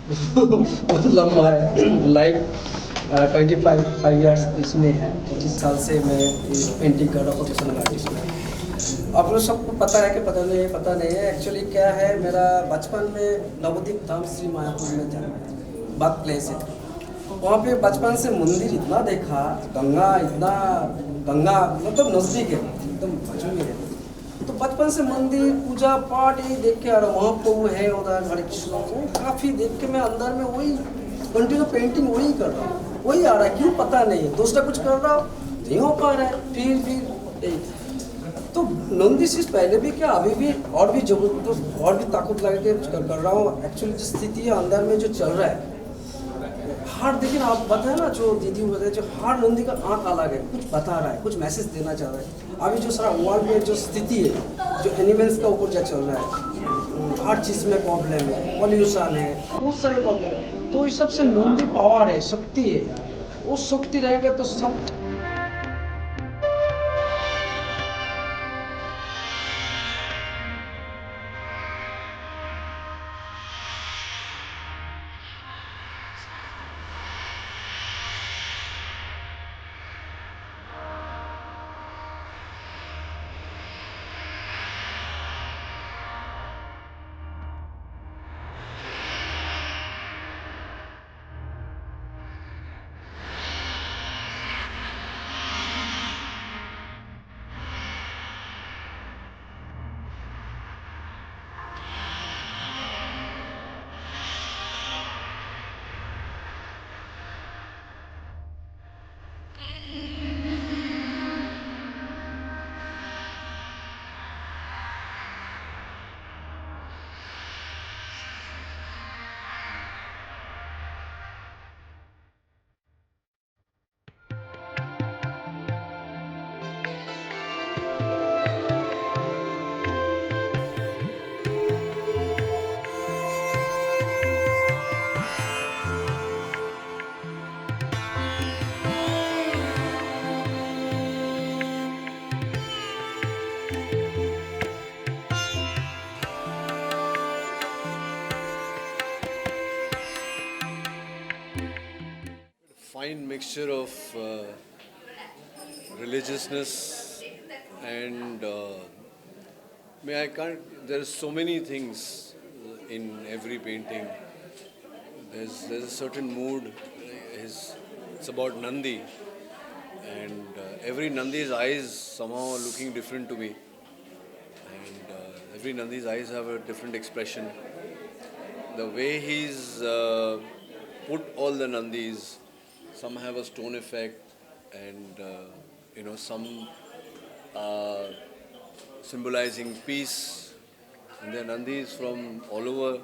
बहुत लंबा है, लाइक 25 ईयर्स इसमें है। 25 साल से मैं पेंटिंग कर रहा हूँ, प्रोफेशनल आर्टिस्ट में। आप लोग सबको पता है कि पता नहीं है, एक्चुअली क्या है, मेरा बचपन में नवोदीप धाम श्री मायापुर में जन्म है, बर्थ प्लेस है। वहाँ पे बचपन से मंदिर इतना देखा, गंगा इतना, गंगा मतलब नज़दीक है, एकदम बाजू में है। तो बचपन से मंदिर पूजा पाठ यही देख के आ रहा हूँ। वहाँ प्रभु है उधर, हरे कृष्ण, वो काफ़ी देख के मैं अंदर में वही कंटिन्यू पेंटिंग वही कर रहा हूँ, वही आ रहा है, क्यों पता नहीं है। दूसरा कुछ कर रहा हूँ नहीं हो पा रहा है, फिर यही। तो नंदी शीश पहले भी क्या, अभी भी और भी जबरदस्त और भी ताकत लगा के कर रहा हूँ। एक्चुअली जो स्थिति है अंदर में जो चल रहा है, हार देखिए ना, आप बताए ना, जो दीदी बताए, जो हार नंदी का आँख अलग है, कुछ बता रहा है, कुछ मैसेज देना चाह रहा है। अभी जो सारा वर्ल्ड में जो स्थिति है, जो एनिमल्स का ऊपर जो चल रहा है, हर चीज़ में प्रॉब्लम है, पॉल्यूशन है, बहुत सारे प्रॉब्लम है। तो इस सबसे नंदी पावर है, शक्ति है। वो शक्ति रहेगा तो सब। Fine mixture of religiousness and may I can't. There are so many things in every painting. There's a certain mood. It's about Nandi, and every Nandi's eyes somehow are looking different to me, and every Nandi's eyes have a different expression. The way he's put all the Nandis, some have a stone effect, and some uh, symbolizing peace. And there are Nandis from all over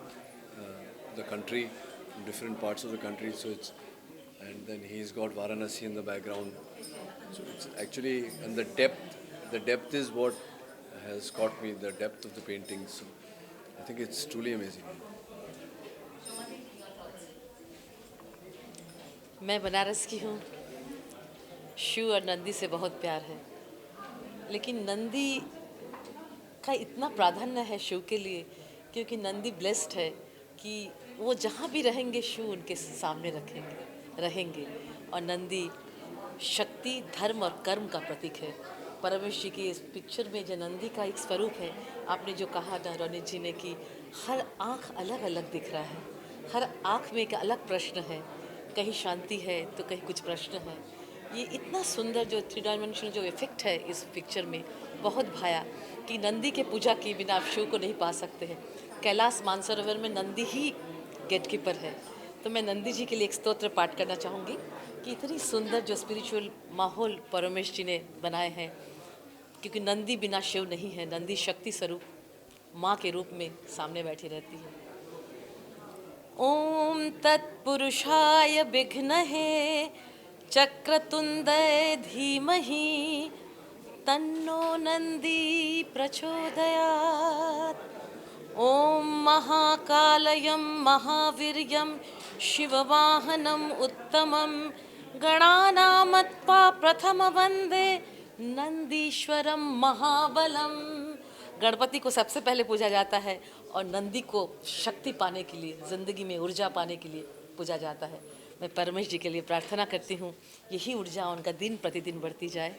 the country, from different parts of the country. So it's, and then he's got Varanasi in the background. So it's actually, and the depth is what has caught me, the depth of the painting. So I think it's truly amazing. मैं बनारस की हूँ। शिव और नंदी से बहुत प्यार है, लेकिन नंदी का इतना प्राधान्य है शिव के लिए, क्योंकि नंदी ब्लेस्ड है कि वो जहाँ भी रहेंगे शिव उनके सामने रहेंगे। और नंदी शक्ति, धर्म और कर्म का प्रतीक है। परमेश जी की इस पिक्चर में जो नंदी का एक स्वरूप है, आपने जो कहा ना रोनित जी ने, कि हर आँख अलग अलग दिख रहा है, हर आँख में एक अलग प्रश्न है, कहीं शांति है तो कहीं कुछ प्रश्न है। ये इतना सुंदर जो 3 डायमेंशनल जो इफेक्ट है इस पिक्चर में, बहुत भाया कि नंदी के पूजा के बिना आप शिव को नहीं पा सकते हैं। कैलाश मानसरोवर में नंदी ही गेट कीपर है। तो मैं नंदी जी के लिए एक स्तोत्र पाठ करना चाहूँगी कि इतनी सुंदर जो स्पिरिचुअल माहौल परमेश जी ने बनाए हैं, क्योंकि नंदी बिना शिव नहीं है। नंदी शक्ति स्वरूप माँ के रूप में सामने बैठी रहती है। ओम तत्पुरुषाय विघ्नहे चक्रतुंडय धीमहि तन्नो नंदी प्रचोदयात्। ओम महाकालयं महावीर्यं शिववाहनम् उत्तमं गणानामत्वा प्रथम वंदे नंदीश्वरं महाबलम्। गणपति को सबसे पहले पूजा जाता है और नंदी को शक्ति पाने के लिए, ज़िंदगी में ऊर्जा पाने के लिए पूजा जाता है। मैं परमेश जी के लिए प्रार्थना करती हूँ यही ऊर्जा उनका दिन प्रतिदिन बढ़ती जाए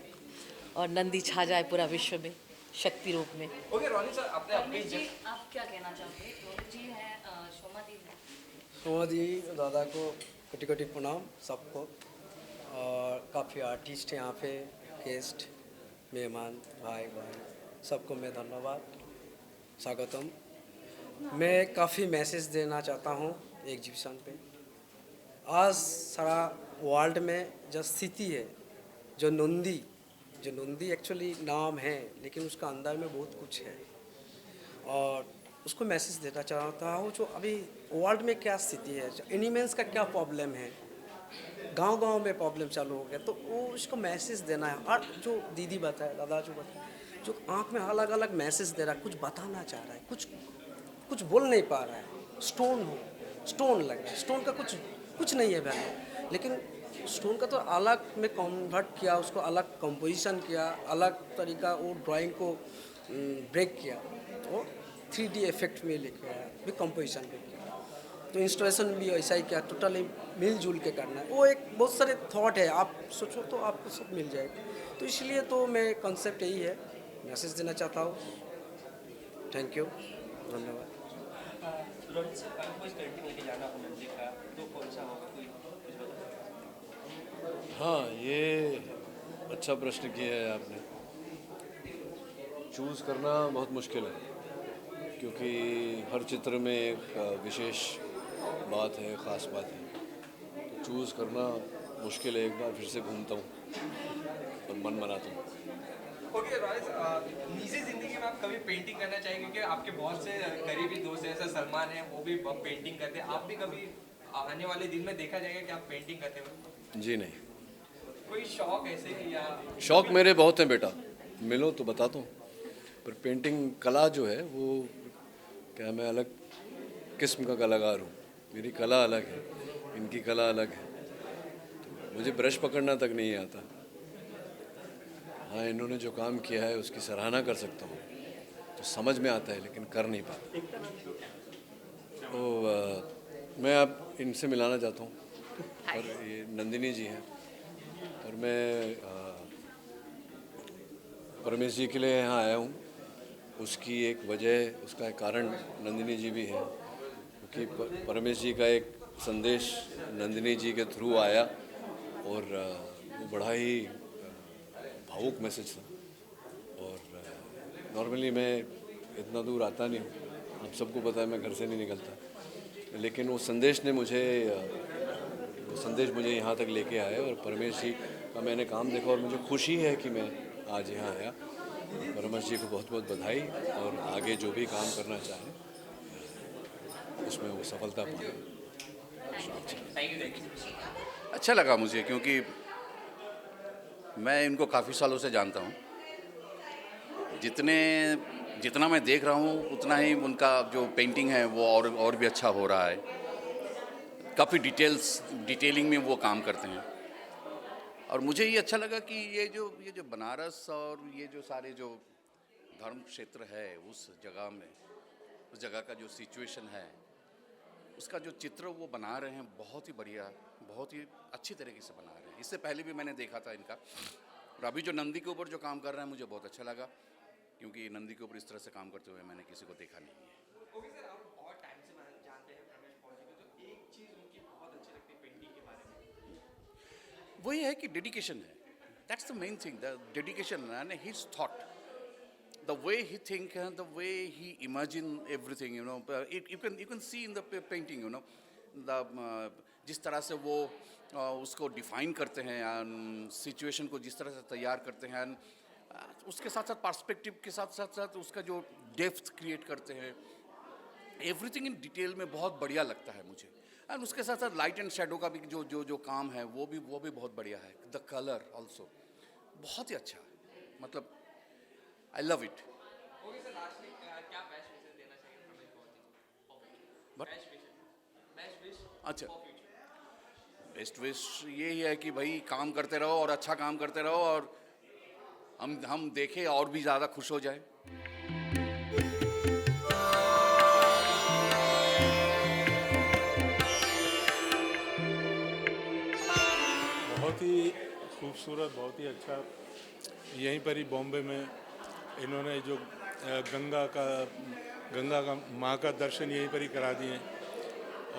और नंदी छा जाए पूरा विश्व में शक्ति रूप में। ओके रोनी सर, आपने अपनी जी आप क्या कहना चाहोगे? रोहित जी हैं, शोमा दी हैं। सोमा दी दादा को कोटि कोटि प्रणाम सबको, और काफ़ी आर्टिस्ट हैं यहाँ पे, गेस्ट, मेहमान, भाई सबको मैं धन्यवाद, स्वागतम। मैं काफ़ी मैसेज देना चाहता हूँ एग्जीबिशन पे। आज सारा वर्ल्ड में जो स्थिति है, जो नंदी एक्चुअली नाम है लेकिन उसका अंदर में बहुत कुछ है, और उसको मैसेज देना चाहता हूँ जो अभी वर्ल्ड में क्या स्थिति है, एनिमल्स का क्या प्रॉब्लम है, गांव-गांव में प्रॉब्लम चालू हो गया, तो वो उसको मैसेज देना है। और जो दीदी बताए, दादा जो बताए, जो आँख में अलग अलग मैसेज दे रहा है, कुछ बताना चाह रहा है, कुछ बोल नहीं पा रहा है। स्टोन लग रहा है, स्टोन का कुछ नहीं है वैल्यू, लेकिन स्टोन का तो अलग में कन्वर्ट किया, उसको अलग कंपोजिशन किया, अलग तरीका वो ड्राइंग को ब्रेक किया, तो 3D इफेक्ट में लेके आया, भी कंपोजिशन पे किया, तो इंस्टॉलेशन भी ऐसा ही किया, टोटली मिलजुल के करना है। वो एक बहुत सारे थॉट है, आप सोचो तो आपको सब मिल जाएगा। तो इसलिए तो मैं कॉन्सेप्ट यही है, मैसेज देना चाहता हूँ। थैंक यू, धन्यवाद। रोहित सर, अगर कोई पेंटिंग लेके जाना हो मंदिर का तो कौन सा होगा, कोई कुछ बता? हाँ, ये अच्छा प्रश्न किया है आपने। चूज़ करना बहुत मुश्किल है क्योंकि हर चित्र में एक विशेष बात है, ख़ास बात है, तो चूज़ करना मुश्किल है। एक बार फिर से घूमता हूँ और मन बनाता हूँ। ओके रोहित, निजी जिंदगी में आप कभी पेंटिंग करना चाहिए, क्योंकि आपके बहुत से करीबी दोस्त हैं, जैसे सलमान है, वो भी पेंटिंग करते हैं। आप भी कभी आने वाले दिन में देखा जाएगा कि आप पेंटिंग करते हुए? जी नहीं। कोई शौक ऐसे या? शौक मेरे बहुत हैं बेटा, मिलो तो बताता हूँ, पर पेंटिंग कला जो है वो क्या, मैं अलग किस्म का कलाकार हूँ, मेरी कला अलग है, इनकी कला अलग है, तो मुझे ब्रश पकड़ना तक नहीं आता। हाँ, इन्होंने जो काम किया है उसकी सराहना कर सकता हूँ, तो समझ में आता है लेकिन कर नहीं पाता। तो मैं अब इनसे मिलाना चाहता हूँ, और ये नंदिनी जी हैं, और मैं परमेश जी के लिए यहाँ आया हूँ। उसकी एक वजह, उसका एक कारण नंदिनी जी भी है, क्योंकि परमेश जी का एक संदेश नंदिनी जी के थ्रू आया, और वो बड़ा ही भावुक मैसेज था। और नॉर्मली मैं इतना दूर आता नहीं हूँ, आप सबको पता है मैं घर से नहीं निकलता, लेकिन वो संदेश मुझे यहाँ तक लेके आया, और परमेश जी का मैंने काम देखा और मुझे खुशी है कि मैं आज यहाँ आया। परमेश जी को बहुत बहुत बधाई, और आगे जो भी काम करना चाहें उसमें वो सफलता पाए। अच्छा लगा मुझे, क्योंकि मैं इनको काफ़ी सालों से जानता हूँ। जितना मैं देख रहा हूँ उतना ही उनका जो पेंटिंग है वो और भी अच्छा हो रहा है। काफ़ी डिटेलिंग में वो काम करते हैं, और मुझे ये अच्छा लगा कि ये जो बनारस और ये जो सारे जो धर्म क्षेत्र है उस जगह का जो सिचुएशन है, उसका जो चित्र वो बना रहे हैं, बहुत ही बढ़िया, बहुत ही अच्छी तरीके से बना रहे हैं। इससे पहले भी मैंने देखा था इनका, और अभी जो नंदी के ऊपर जो काम कर रहे हैं मुझे बहुत अच्छा लगा, क्योंकि नंदी के ऊपर इस तरह से काम करते हुए मैंने किसी को देखा नहीं है। ओके सर, आप बहुत टाइम से जानते हैं रमेश पॉल जी को, तो एक चीज़ उनकी बहुत अच्छी लगती है पेंटिंग के बारे में, वही है कि डेडिकेशन है। That's the main thing, the dedication and his thought, the way he think and the way he imagine everything, you can see in the painting, जिस तरह से वो उसको डिफाइन करते हैं, सिचुएशन को जिस तरह से तैयार करते हैं, उसके साथ साथ पर्सपेक्टिव के साथ उसका जो डेप्थ क्रिएट करते हैं, एवरीथिंग इन डिटेल में बहुत बढ़िया लगता है मुझे। एंड उसके साथ साथ लाइट एंड शेडो का भी जो काम है वो भी बहुत बढ़िया है। द कलर ऑल्सो बहुत ही अच्छा है, मतलब I love it. Okay sir, lastly क्या बेस्ट विशेस देना चाहिए रमेश पॉल जी को? बेस्ट विश अच्छा, बेस्ट विश यही है कि भाई काम करते रहो और अच्छा काम करते रहो, और हम देखें और भी ज़्यादा खुश हो जाए। यहीं पर ही बॉम्बे में इन्होंने जो गंगा का माँ का दर्शन यहीं पर ही करा दिए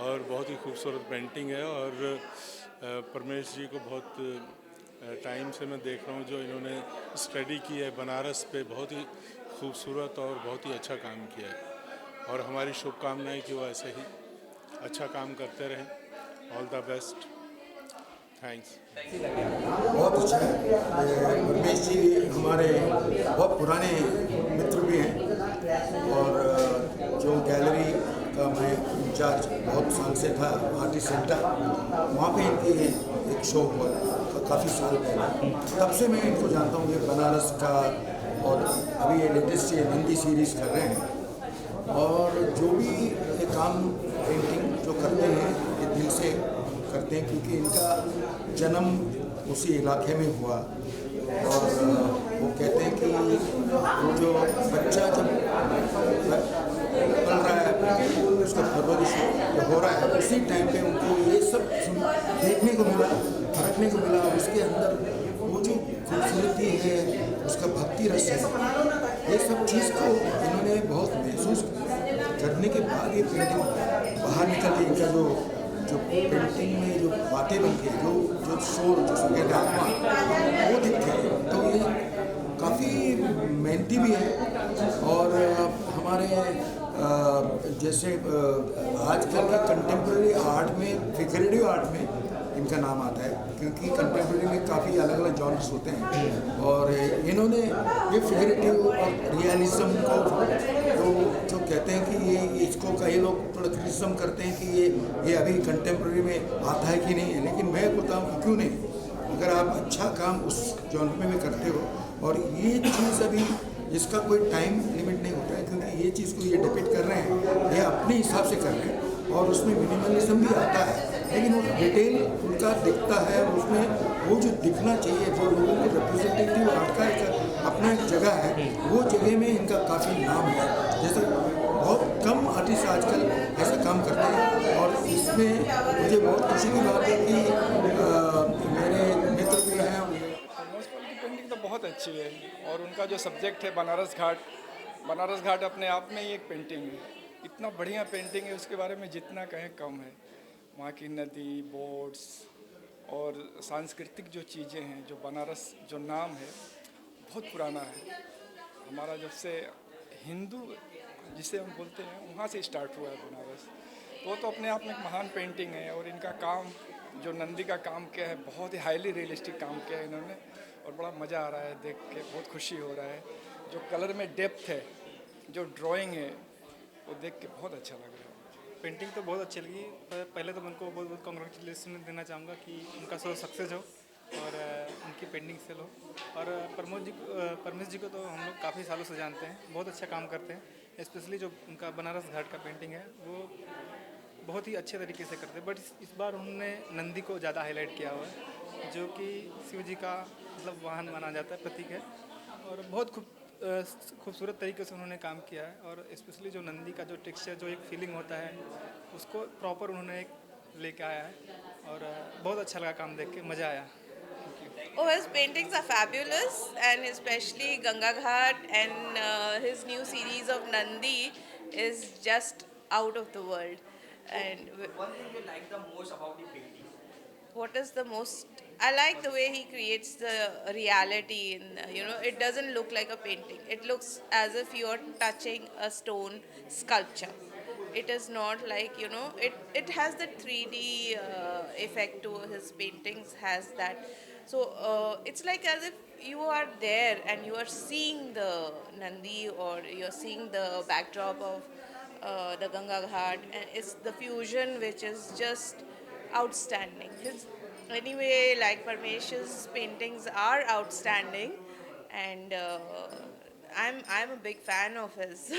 और बहुत ही खूबसूरत पेंटिंग है। और परमेश जी को बहुत टाइम से मैं देख रहा हूँ, जो इन्होंने स्टडी की है बनारस पे, बहुत ही खूबसूरत और बहुत ही अच्छा काम किया है। और हमारी शुभकामनाएं कि वो ऐसे ही अच्छा काम करते रहें। All the best, thanks. बहुत अच्छा है। ये परमेश जी हमारे बहुत पुराने मित्र भी हैं और जो गैलरी का मैं इंचार्ज बहुत साल से था, आर्टिस्ट सेंटर, वहाँ पे इनकी एक शो हुआ काफ़ी साल पहले, तब से मैं इनको जानता हूँ। ये बनारस का और अभी ये लेटेस्ट ये हिंदी सीरीज़ कर रहे हैं और जो भी ये काम पेंटिंग जो करते हैं ये दिल से करते हैं, क्योंकि इनका जन्म उसी इलाके में हुआ। और वो कहते हैं कि वो जो बच्चा जब पल रहा है, उसका परवरिश जो हो रहा है, उसी टाइम पे उनको ये सब देखने को मिला, परखने को मिला। उसके अंदर वो जो खूबसूरती है, उसका भक्ति रस है, ये सब चीज़ को इन्होंने बहुत महसूस करने के बाद ये पेंटिंग बाहर निकल के इनका जो पेंटिंग में जो बातें बनती है, जो शोर, जो संगीत आत्मा, वो दिखते हैं। तो ये काफ़ी मेहनती भी है। और हमारे जैसे आजकल के कंटेम्प्रेरी आर्ट में, फिगरेटिव आर्ट में इनका नाम आता है, क्योंकि कंटेम्प्रेरी में काफ़ी अलग अलग जॉनर्स होते हैं और इन्होंने ये फिगरेटिव और रियलिज्म को जो कहते हैं कि ये इसको कई लोग थोड़ा क्रिटिसिज्म करते हैं कि ये अभी कंटेम्प्रेरी में आता है कि नहीं है, लेकिन मैं बोलता हूँ क्यों नहीं, अगर आप अच्छा काम उस जॉनर में करते हो। और ये चीज़ अभी इसका कोई टाइम लिमिट नहीं होता है, क्योंकि ये चीज़ को ये डिपिक्ट कर रहे हैं, ये अपने हिसाब से कर रहे हैं और उसमें मिनिमलिज्म भी आता है, लेकिन वो डिटेल उनका दिखता है। उसमें वो जो दिखना चाहिए, जो लोगों को रिप्रेजेंटेटिव आर्ट का एक अपना एक जगह है, वो जगह में इनका काफ़ी नाम है। जैसे बहुत कम आर्टिस्ट आजकल ऐसा काम करते हैं और इसमें मुझे बहुत खुशी की बात है कि मेरे मित्र भी हैं। परमेश पाल की पेंटिंग तो बहुत अच्छी है और उनका जो सब्जेक्ट है बनारस घाट अपने आप में ही एक पेंटिंग है। इतना बढ़िया पेंटिंग है, उसके बारे में जितना कहें कम है। वहाँ की नदी, बोट्स और सांस्कृतिक जो चीज़ें हैं, जो बनारस जो नाम है बहुत पुराना है हमारा, जब से हिंदू जिसे हम बोलते हैं वहाँ से स्टार्ट हुआ है बनारस। तो वो तो अपने आप में एक महान पेंटिंग है। और इनका काम जो नंदी का काम किया है, बहुत ही हाईली रियलिस्टिक काम किया है इन्होंने और बड़ा मज़ा आ रहा है देख के, बहुत खुशी हो रहा है। जो कलर में डेप्थ है, जो ड्राइंग है, वो देख के बहुत अच्छा लग रहा है। पेंटिंग तो बहुत अच्छी लगी। पहले तो मैं उनको बहुत बहुत कॉन्ग्रेचुलेसन देना चाहूँगा कि उनका शो सक्सेस हो और उनकी पेंटिंग सेल हो। और परमेश जी को तो हम लोग काफ़ी सालों से जानते हैं, बहुत अच्छा काम करते हैं। स्पेशली जो उनका बनारस घाट का पेंटिंग है वो बहुत ही अच्छे तरीके से करते हैं। बट इस बार उन्होंने नंदी को ज़्यादा हाईलाइट किया हुआ है, जो कि शिव जी का मतलब वाहन माना जाता है, प्रतीक है। और बहुत खूबसूरत तरीके से उन्होंने काम किया है। और स्पेशली जो नंदी का जो टेक्सचर, जो एक फीलिंग होता है, उसको प्रॉपर उन्होंने एक लेके आया है और बहुत अच्छा लगा काम देख के, मज़ा आया। Oh, his paintings are fabulous, and especially Ganga Ghat and his new series of Nandi is just out of the world. And One thing you like the most about the painting? what is the most? I like the way he creates the reality. It doesn't look like a painting. It looks as if you are touching a stone sculpture. It is not like, it has the 3D effect to his paintings, has that. So it's like as if you are there and you are seeing the Nandi, or you're seeing the backdrop of the Ganga Ghat, and it's the fusion which is just outstanding. Anyway, like Parmesh's paintings are outstanding, and I'm a big fan of his.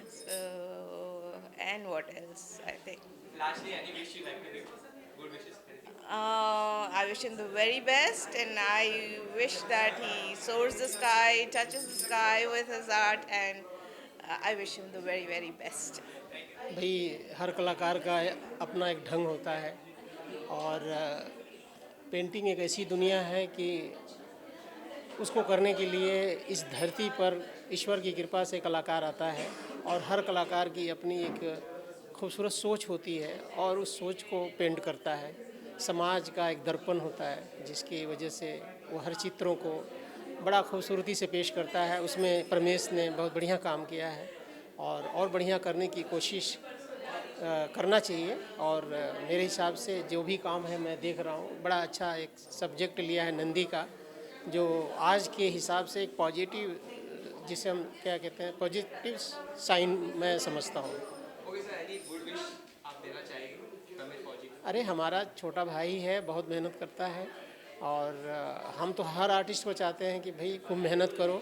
So, and what else? I think. Lastly, any wish you like to give? Good wishes. I wish him the very best, and I wish that he soars the sky, touches the sky with his art, and I wish him the very, very best. भाई हर कलाकार का अपना एक ढंग होता है और painting एक ऐसी दुनिया है कि उसको करने के लिए इस धरती पर ईश्वर की कृपा से कलाकार आता है और हर कलाकार की अपनी एक खूबसूरत सोच होती है और उस सोच को पेंट करता है। समाज का एक दर्पण होता है जिसकी वजह से वो हर चित्रों को बड़ा खूबसूरती से पेश करता है। उसमें परमेश ने बहुत बढ़िया काम किया है और बढ़िया करने की कोशिश करना चाहिए। और मेरे हिसाब से जो भी काम है मैं देख रहा हूँ, बड़ा अच्छा एक सब्जेक्ट लिया है नंदी का, जो आज के हिसाब से एक पॉजिटिव, जिसे हम क्या कहते हैं, पॉजिटिव साइन मैं समझता हूँ। Okay sir, any good wish आप देना चाहेंगे रमेश फौजी को? अरे हमारा छोटा भाई है, बहुत मेहनत करता है और हम तो हर आर्टिस्ट को चाहते हैं कि भाई खूब मेहनत करो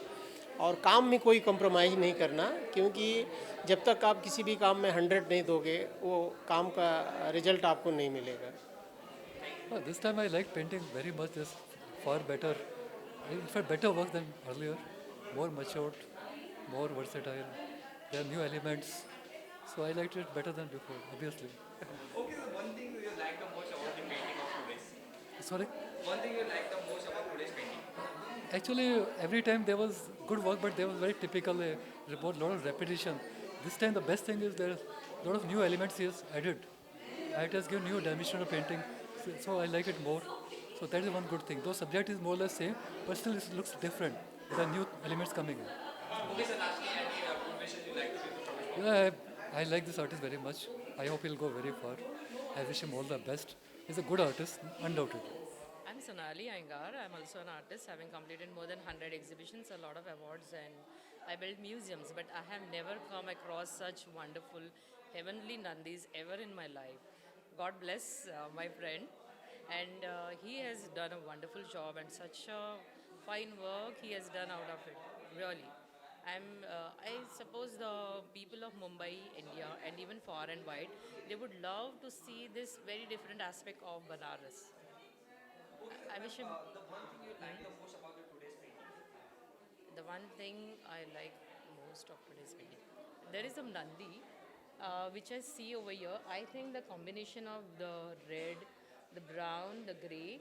और काम में कोई कंप्रोमाइज़ नहीं करना, क्योंकि जब तक आप किसी भी काम में 100 नहीं दोगे वो काम का रिजल्ट आपको नहीं मिलेगा। This time I like painting very much. It's far better, in fact better work than earlier, more matured, more versatile. There are new elements, so I liked it better than before, obviously. Okay, so one thing you like the most about the painting of today's? Sorry? One thing you like the most about today's painting? Actually, every time there was good work, but there was very typical, a lot of repetition. This time the best thing is there is a lot of new elements he has added. It has given new dimension to painting, so I like it more. So that is one good thing. Though subject is more or less same, but still it looks different. There are new elements coming in. Okay, sir, lastly, any good wishes you like to give to Ramesh? Yeah, I like this artist very much. I hope he'll go very far. I wish him all the best. He's a good artist, undoubtedly. I'm Sonali Iyengar. I'm also an artist, having completed more than 100 exhibitions, a lot of awards, and I build museums. But I have never come across such wonderful, heavenly Nandis ever in my life. God bless my friend, and he has done a wonderful job and such a fine work he has done out of it. Really, I suppose the people of Mumbai, India, and even far and wide, they would love to see this very different aspect of Banaras. I wish him. The one thing you like the most about the today's painting? The one thing I like most of today's painting, there is some Nandi, which I see over here. I think the combination of the red, the brown, the grey,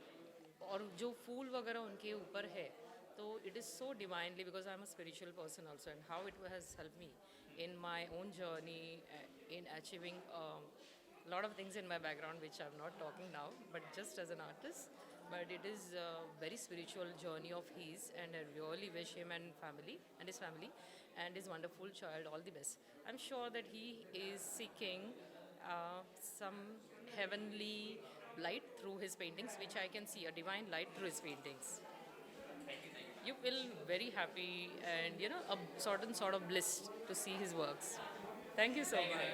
और जो फूल वगैरह उनके ऊपर है, तो it is so divinely, because I'm a spiritual person also, and how it has helped me in my own journey in achieving a lot of things in my background which I'm not talking now, but just as an artist. But it is a very spiritual journey of his, and I really wish him and his family and his wonderful child all the best. I'm sure that he is seeking some heavenly light through his paintings, which I can see, a divine light through his paintings. You feel very happy and a certain sort of bliss to see his works. Thank you so much.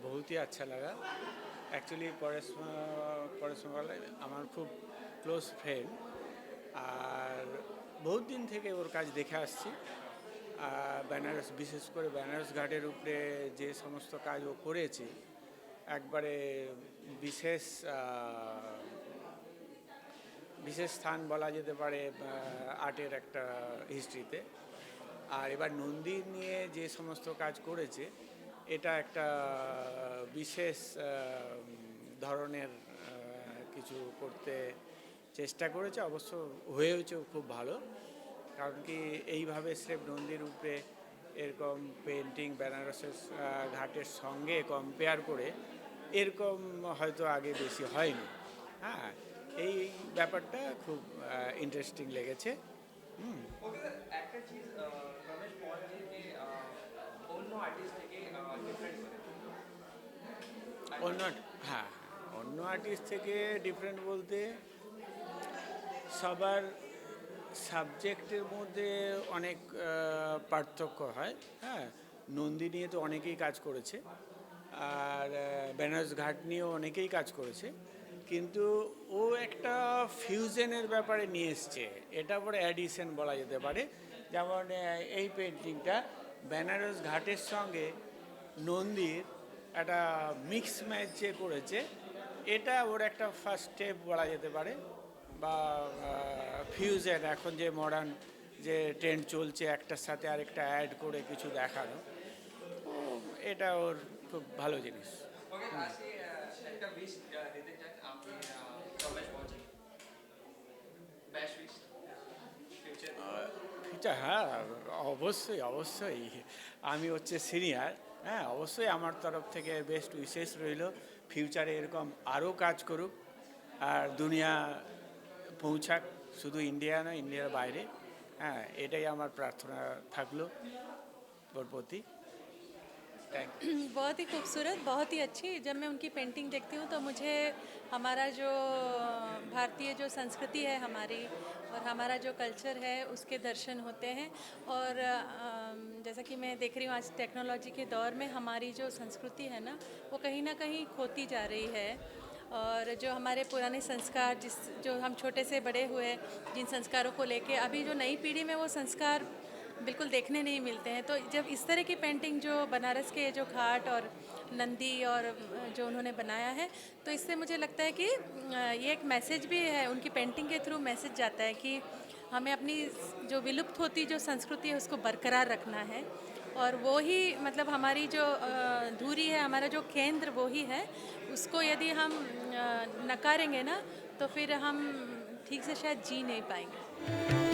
बहुत ही अच्छा लगा actually পরেশমালা আমার খুব close friend আর বহুত দিন থেকে ওর কাজ দেখে আসছি বেনারস বিশেষ করে বেনারস ঘাটের উপরে যে সমস্ত কাজ ও করেছে একবারে বিশেষ বিশেষ স্থান বলা যেতে পারে আর্টের একটা হিস্ট্রিতে আর এবার নন্দী নিয়ে যে সমস্ত কাজ করেছে এটা একটা বিশেষ ধরনের কিছু করতে চেষ্টা করেছে অবশ্য হয়েওছেও খুব ভালো কারণ কি এইভাবে স্রেফ নন্দীর উপরে এরকম পেন্টিং বেনারসের ঘাটের সঙ্গে কম্পেয়ার করে এরকম হয়তো আগে বেশি হয়নি হ্যাঁ এই ব্যাপারটা খুব ইন্টারেস্টিং লেগেছে ওকে স্যার একটা চিজ রমেশ পলজি যে অন্য আর্টিস্ট থেকে ডিফারেন্ট করে অন্য আর্টিস্ট থেকে ডিফারেন্ট বলতে সবার সাবজেক্টের মধ্যে অনেক পার্থক্য হয় হ্যাঁ নন্দী নিয়ে তো অনেকেই কাজ করেছে আর বেনারস ঘাট নিয়েও অনেকেই কাজ করেছে কিন্তু ও একটা ফিউশনের ব্যাপারে নিয়ে এসছে এটা পরে অ্যাডিশন বলা যেতে পারে যেমন এই পেন্টিংটা বেনারস ঘাটের সঙ্গে নন্দীর একটা মিক্স ম্যাচ যে করেছে এটা ওর একটা ফার্স্ট স্টেপ বলা যেতে পারে বা ফিউশন এখন যে মডার্ন যে ট্রেন্ড চলছে একটার সাথে আরেকটা অ্যাড করে কিছু দেখানো এটা ওর খুব ভালো জিনিস ওকে আজকে একটা উইশ দিতে চান আপনি রমেশ পলজি বেস্ট উইশ এটা হ্যাঁ অবশ্যই অবশ্যই আমি হচ্ছে সিনিয়র, হ্যাঁ অবশ্যই আমার তরফ থেকে বেস্ট উইশেস রইল ফিউচারে এরকম আরও কাজ করুক আর দুনিয়া পৌঁছাক, শুধু ইন্ডিয়া নয় ইন্ডিয়ার বাইরে। হ্যাঁ এটাই আমার প্রার্থনা থাকলো ওর প্রতি। बहुत ही खूबसूरत, बहुत ही अच्छी। जब मैं उनकी पेंटिंग देखती हूँ तो मुझे हमारा जो भारतीय जो संस्कृति है हमारी और हमारा जो कल्चर है उसके दर्शन होते हैं। और जैसा कि मैं देख रही हूँ आज टेक्नोलॉजी के दौर में हमारी जो संस्कृति है ना वो कहीं ना कहीं खोती जा रही है। और जो हमारे पुराने संस्कार जो हम छोटे से बड़े हुए जिन संस्कारों को लेके अभी जो नई पीढ़ी में वो संस्कार बिल्कुल देखने नहीं मिलते हैं। तो जब इस तरह की पेंटिंग जो बनारस के जो घाट और नंदी और जो उन्होंने बनाया है तो इससे मुझे लगता है कि ये एक मैसेज भी है, उनकी पेंटिंग के थ्रू मैसेज जाता है कि हमें अपनी जो विलुप्त होती जो संस्कृति है उसको बरकरार रखना है। और वो ही मतलब हमारी जो धुरी है, हमारा जो केंद्र वो ही है, उसको यदि हम नकारेंगे ना तो फिर हम ठीक से शायद जी नहीं पाएंगे।